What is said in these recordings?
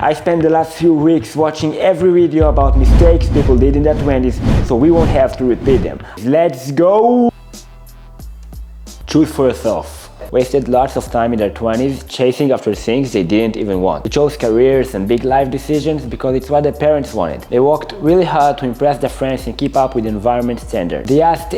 I spent the last few weeks watching every video about mistakes people did in their 20s, so we won't have to repeat them. Let's go! Choose for yourself. Wasted lots of time in their 20s chasing after things they didn't even want. They chose careers and big life decisions because it's what their parents wanted. They worked really hard to impress their friends and keep up with environment standards. They asked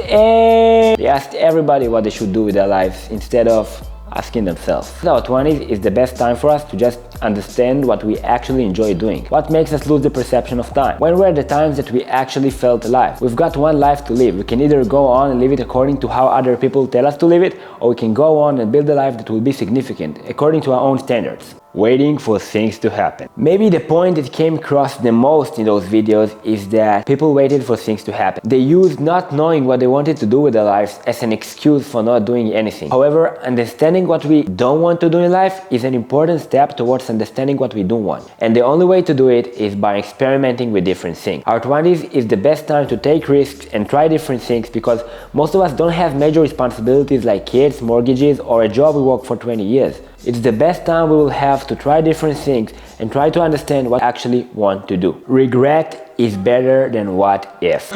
everybody what they should do with their lives instead of asking themselves. Our 20s is the best time for us to just understand what we actually enjoy doing. What makes us lose the perception of time? When were the times that we actually felt alive? We've got one life to live. We can either go on and live it according to how other people tell us to live it, or we can go on and build a life that will be significant, according to our own standards. Waiting for things to happen. Maybe the point that came across the most in those videos is that people waited for things to happen. They used not knowing what they wanted to do with their lives as an excuse for not doing anything. However, understanding what we don't want to do in life is an important step towards understanding what we do want. And the only way to do it is by experimenting with different things. Our 20s is the best time to take risks and try different things because most of us don't have major responsibilities like kids, mortgages, or a job we work for 20 years. It's the best time we will have to try different things and try to understand what we actually want to do. Regret is better than what if.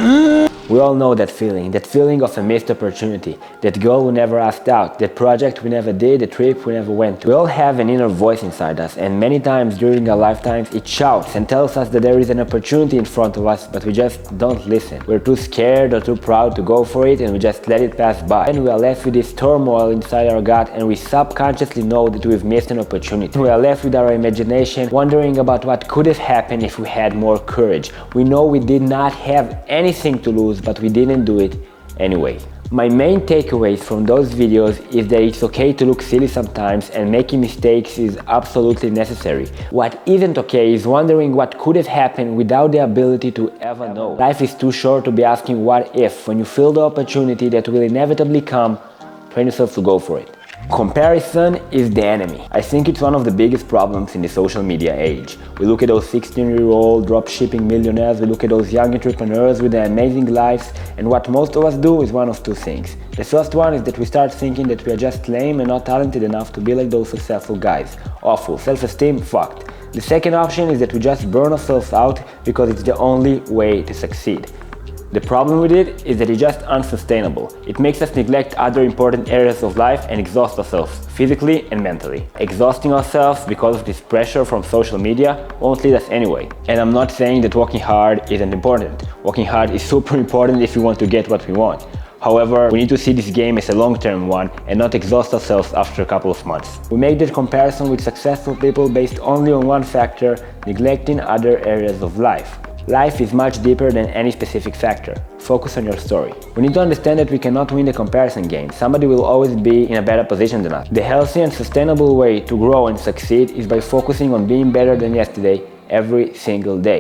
We all know that feeling of a missed opportunity, that girl we never asked out, that project we never did, the trip we never went to. We all have an inner voice inside us, and many times during our lifetimes it shouts and tells us that there is an opportunity in front of us, but we just don't listen. We're too scared or too proud to go for it, and we just let it pass by. And we are left with this turmoil inside our gut, and we subconsciously know that we've missed an opportunity. We are left with our imagination, wondering about what could have happened if we had more courage. We know we did not have anything to lose, but we didn't do it anyway. My main takeaways from those videos is that it's okay to look silly sometimes, and making mistakes is absolutely necessary. What isn't okay is wondering what could have happened without the ability to ever know. Life is too short to be asking what if. When you feel the opportunity that will inevitably come, train yourself to go for it. Comparison is the enemy. I think it's one of the biggest problems in the social media age. We look at those 16-year-old dropshipping millionaires, we look at those young entrepreneurs with their amazing lives, and what most of us do is one of two things. The first one is that we start thinking that we are just lame and not talented enough to be like those successful guys. Awful. Self-esteem, fucked. The second option is that we just burn ourselves out because it's the only way to succeed. The problem with it is that it's just unsustainable. It makes us neglect other important areas of life and exhaust ourselves, physically and mentally. Exhausting ourselves because of this pressure from social media won't lead us anyway. And I'm not saying that working hard isn't important. Working hard is super important if we want to get what we want. However, we need to see this game as a long-term one and not exhaust ourselves after a couple of months. We make that comparison with successful people based only on one factor, neglecting other areas of life. Life is much deeper than any specific factor. Focus on your story. We need to understand that we cannot win the comparison game. Somebody will always be in a better position than us. The healthy and sustainable way to grow and succeed is by focusing on being better than yesterday every single day.